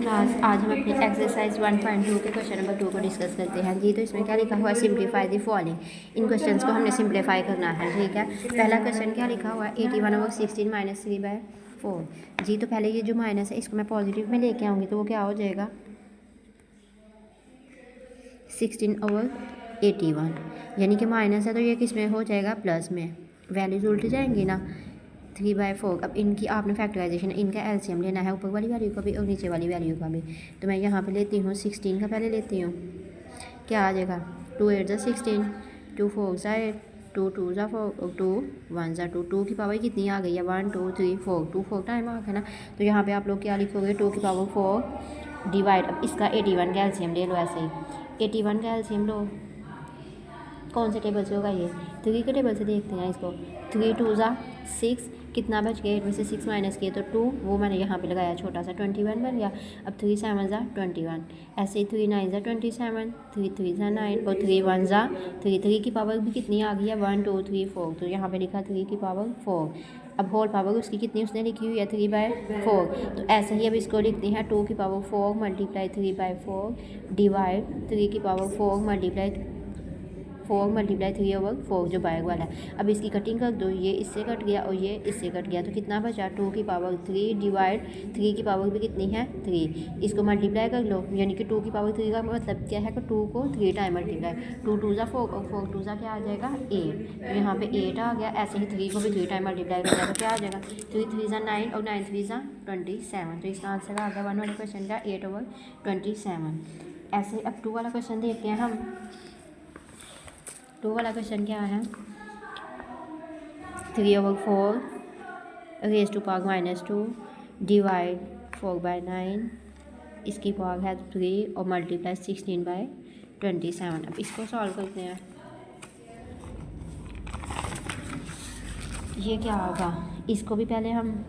Class, आज हम अपनी एक्सरसाइज 1.2 के क्वेश्चन नंबर 2 को डिस्कस करते हैं जी। तो इसमें क्या लिखा हुआ है, simplify the following. In questions को हमने सिंप्लीफाई करना है, ठीक है। पहला क्वेश्चन क्या लिखा हुआ है, 81/16 माइनस 3/4 जी। तो पहले ये जो माइनस है इसको मैं पॉजिटिव में लेके आऊँगी तो वो क्या हो जाएगा 16/81, यानी कि माइनस है तो ये किस में हो जाएगा प्लस में, वैल्यूज उल्ट जाएंगी ना। 3/4, अब इनकी आपने फैक्टराइजेशन, इनका एलसीएम लेना है, ऊपर वाली वैल्यू का भी और नीचे वाली वैल्यू का भी। तो मैं यहाँ पे लेती हूँ 16 का पहले लेती हूँ, क्या आ जाएगा 2 8 ज़ा 16, 2 4 ज़ा 8, 2 2 ज़ा 4 और 2 1 ज़ा 2। 2 की पावर कितनी आ गई है 1 2 3 4, 2 4 टाइम आ गया ना। तो यहाँ पे आप लोग क्या लिखोगे 2 की पावर 4 डिवाइड, अब इसका 81 का एलसीएम ले लो, ऐसे ही 81 का एलसीएम लो। कौन से टेबल से होगा ये, 3 के टेबल से देखते हैं इसको। 3 2 ज़ा 6, कितना बच गया 8 में से 6 माइनस किए तो 2, वो मैंने यहाँ पे लगाया छोटा सा, 21 बन गया। अब 3 7 ज़ा 21, ऐसे ही 3 9 ज़ा 27, 3 3 ज़ा 9 और 3 1 ज़ा 3। 3 की पावर भी कितनी आ गई है 1 2 3 4, तो यहाँ पे लिखा 3 की पावर 4। अब होल पावर उसकी कितनी उसने लिखी हुई है 3/4, तो ऐसे ही अब इसको लिखते हैं 2 की पावर 4 मल्टीप्लाई 3/4 डिवाइड 3 की पावर 4 मल्टीप्लाई 3/4 जो बाय वाला है। अब इसकी कटिंग कर दो, ये इससे कट गया और ये इससे कट गया, तो कितना बचा 2 की पावर 3 डिवाइड 3 की पावर भी कितनी है 3, इसको मल्टीप्लाई कर लो, यानी कि 2 की पावर 3 का मतलब क्या है कि 2 को 3 टाइम मल्टीप्लाई, 2 2 ज़ा 4 और 4 2 ज़ा क्या आ जाएगा 8, तो यहाँ पे 8 आ गया। ऐसे ही 3 को भी 3 टाइम मल्टीप्लाई कर दिया तो क्या आ जाएगा 3 3 ज़ा 9 और 9 3 ज़ा 27, तो इसका आंसर आ गया 1 वाले क्वेश्चन का 8/27। ऐसे अब 2 वाला क्वेश्चन देखते हैं हम। 2 वाला क्वेश्चन क्या है, 3/4 रेज़ टू पावर -2 डिवाइड 4/9, इसकी पावर है 3 और मल्टीप्लाई 16/27। अब इसको सॉल्व करते हैं। ये क्या होगा, इसको भी पहले हम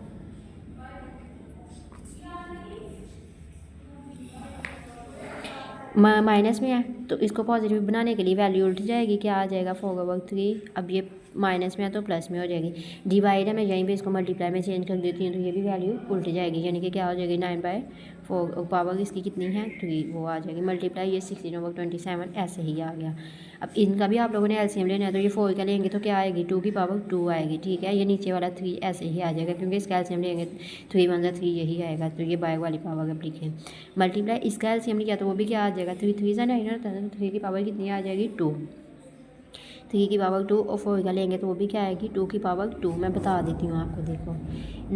माइनस में है तो इसको पॉजिटिव बनाने के लिए वैल्यू उल्ट जाएगी, क्या आ जाएगा 4/3। अब ये माइनस में है तो प्लस में हो जाएगी, डिवाइड है मैं यहीं पे इसको मल्टीप्लाई में चेंज कर देती हूँ तो ये भी वैल्यू उल्ट जाएगी, यानी कि क्या हो जाएगी 9/4 और पावर इसकी कितनी है 3, वो आ जाएगी मल्टीप्लाई ये 16/27, ऐसे ही आ गया। अब इनका भी आप लोगों ने एलसीएम लेना है तो ये 4 का लेंगे तो क्या आएगी 2 की पावर 2 आएगी, ठीक है। ये नीचे वाला 3 ऐसे ही आ जाएगा क्योंकि इसका एलसीएम लेंगे 3 1 ज़ा 3 यही आएगा, तो ये बाय वाली पावर अब लिखें। मल्टीप्लाई इसका एलसीएम लिया तो वो भी क्या आ जाएगा 3 3 ज़ा 9 होता है, तो 3 की पावर कितनी आ जाएगी 2, 3 की पावर 2 और 4 का लेंगे तो वो भी क्या आएगी 2 की पावर 2। मैं बता देती हूँ आपको, देखो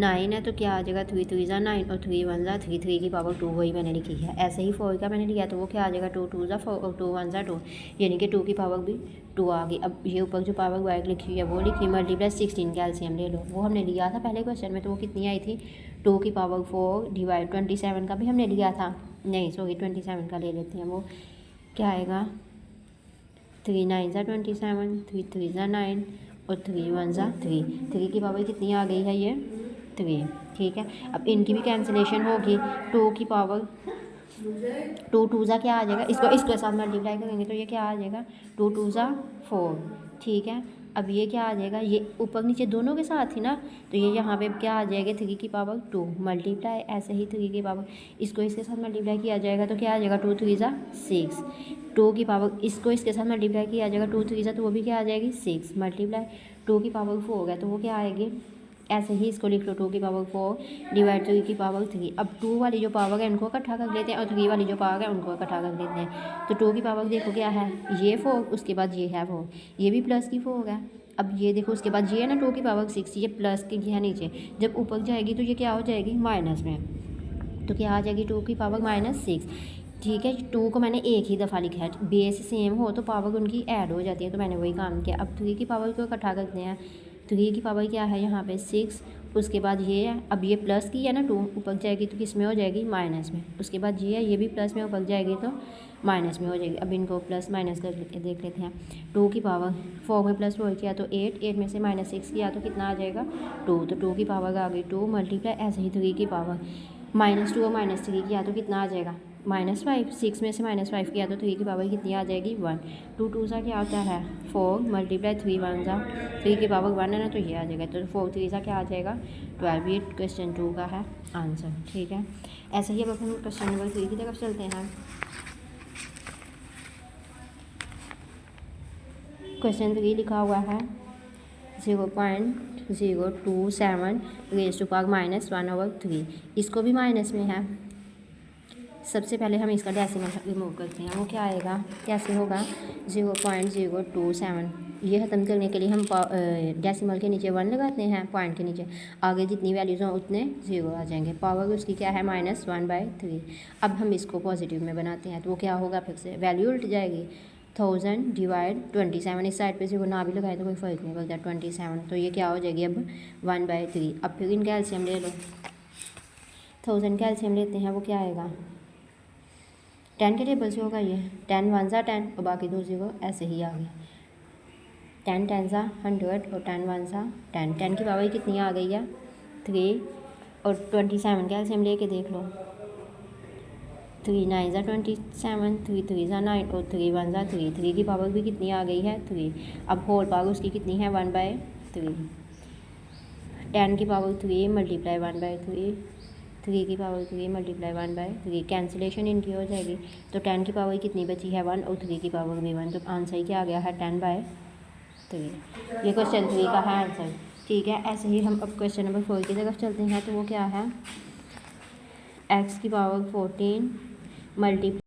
9 है तो क्या आ जाएगा 3 3 ज़ा 9 और 3 1 ज़ा 3, 3 की पावर 2 वही मैंने लिखी है। ऐसे ही 4 का मैंने लिया तो वो क्या आ जाएगा 2 2 ज़ा 4 और 2 1 ज़ा 2, यानी कि 2 की पावर भी 2 आ गई। अब ये ऊपर जो पावर वाइक लिखी हुई है वो लिखी, मल्टीप्लाई 16 का एलसीएम ले लो, वो हमने लिया था पहले क्वेश्चन में, तो वो कितनी आई थी 2 की पावर 4 डिवाइड 27 का भी हमने लिया था, नहीं सॉरी 27 का ले लेते हैं, वो क्या आएगा 3 9 ज़ा 27, 3 3 ज़ा 9 और 3 1 ज़ा 3। 3 की पावर कितनी आ गई है ये 3, ठीक है। अब इनकी भी कैंसिलेशन होगी, 2 की पावर 2 2 ज़ा क्या आ जाएगा, इसके साथ मल्टीप्लाई करेंगे तो ये क्या आ जाएगा 2 2 ज़ा 4, ठीक है। अब ये क्या आ जाएगा, ये ऊपर नीचे दोनों के साथ ही ना, तो ये यहाँ पे क्या आ जाएगा 3 की पावर 2 मल्टीप्लाई, ऐसे ही 3 की पावर इसको इसके साथ मल्टीप्लाई किया जाएगा तो क्या आ जाएगा 2 3 ज़ा 6, 2 की पावर इसको इसके साथ मल्टीप्लाई किया जाएगा 2 3 ज़ा, तो वो भी क्या आ जाएगी 6 मल्टीप्लाई 2 की पावर 4 है तो वो क्या आएगी, ऐसे ही इसको लिख लो 2 की पावर 4 डिवाइड 3 की पावर 3। अब 2 वाली जो पावर है उनको इकट्ठा कर लेते हैं और 3 वाली जो पावर है उनको इकट्ठा कर देते हैं। तो 2 की पावर देखो क्या है ये 4, उसके बाद ये है 4, ये भी प्लस की 4 है। अब ये देखो उसके बाद ये है ना 2 की पावर 6, ये प्लस की है नीचे, जब ऊपर जाएगी तो ये क्या हो जाएगी माइनस में, तो क्या आ जाएगी 2 की पावर -6, ठीक है। 2 को मैंने एक ही दफ़ा लिखा है, बेस सेम हो तो पावर उनकी ऐड हो जाती है, तो मैंने वही काम किया। अब 3 की पावर को इकट्ठा करते हैं, 3 की पावर क्या है यहाँ पे 6, उसके बाद ये है, अब ये प्लस की है ना 2 ऊपर जाएगी तो किस में हो जाएगी माइनस में, उसके बाद ये है ये भी प्लस में ऊपर जाएगी तो माइनस में हो जाएगी। अब इनको प्लस माइनस कर देख लेते हैं। 2 की पावर 4 में प्लस 4 किया तो 8, 8 में से -6 किया तो कितना आ जाएगा 2, तो 2 की पावर आ गई 2 मल्टीप्लाई, ऐसे ही 3 की पावर -2 और -3 किया तो कितना आ जाएगा -5, 6 में से -5 किया तो 3 की पावर कितनी आ जाएगी 1। 2 2 सा क्या होता है 4 मल्टीप्लाई 3 1 सा 3 की पावर 1 है ना, तो ये आ जाएगा। तो 4 3 सा क्या आ जाएगा 12। ये क्वेश्चन 2 का है आंसर। ठीक है, ऐसे ही अब अपन क्वेश्चन नंबर 3 की तरफ चलते हैं। क्वेश्चन 3 लिखा हुआ है 0.027 रेज़ टू पावर -1/3। इसको भी माइनस में है। सबसे पहले हम इसका डेसिमल रिमूव करते हैं, वो क्या आएगा, कैसे होगा 0.027। ये ख़त्म करने के लिए हम डेसिमल के नीचे 1 लगाते हैं, पॉइंट के नीचे आगे जितनी वैल्यूज़ हों उतने 0 आ जाएंगे। पावर उसकी क्या है -1/3। अब हम इसको पॉजिटिव में बनाते हैं तो वो क्या होगा, फिर से वैल्यू उल्ट जाएगी। 1000 डिवाइड 27, इस साइड पे 0 ना भी लगाए तो कोई फ़र्क नहीं पड़ता, 27। तो ये क्या हो जाएगी अब 1/3। अब फिर इनका एलसीएम ले लो, 1000 का एलसीएम लेते हैं, वो क्या आएगा 10 के टेबल से होगा ये, 10 1 सा 10 और बाकी 2 0 ऐसे ही आ गए। 10 10 सा 100 और 10 1 सा 10। 10 की पावर कितनी आ गई है 3 और 27 का एलसीएम लेके देख लो। 3 9 सा 27, 3 3 सा 9 और 3 1 सा 3। 3 की पावर भी कितनी आ गई है 3। अब होल पावर उसकी कितनी है 1/3। 10 की पावर 3 मल्टीप्लाई 1/3, 3 की पावर 3 मल्टीप्लाई 1/3। कैंसिलेशन इनकी हो जाएगी तो 10 की पावर कितनी बची है 1 और 3 की पावर भी 1। तो आंसर ही क्या आ गया है 10/3। ये क्वेश्चन 3 का है आंसर। ठीक है, ऐसे ही हम अब क्वेश्चन नंबर 4 की तरफ चलते हैं। तो वो क्या है x की पावर 14 मल्टीप्लाई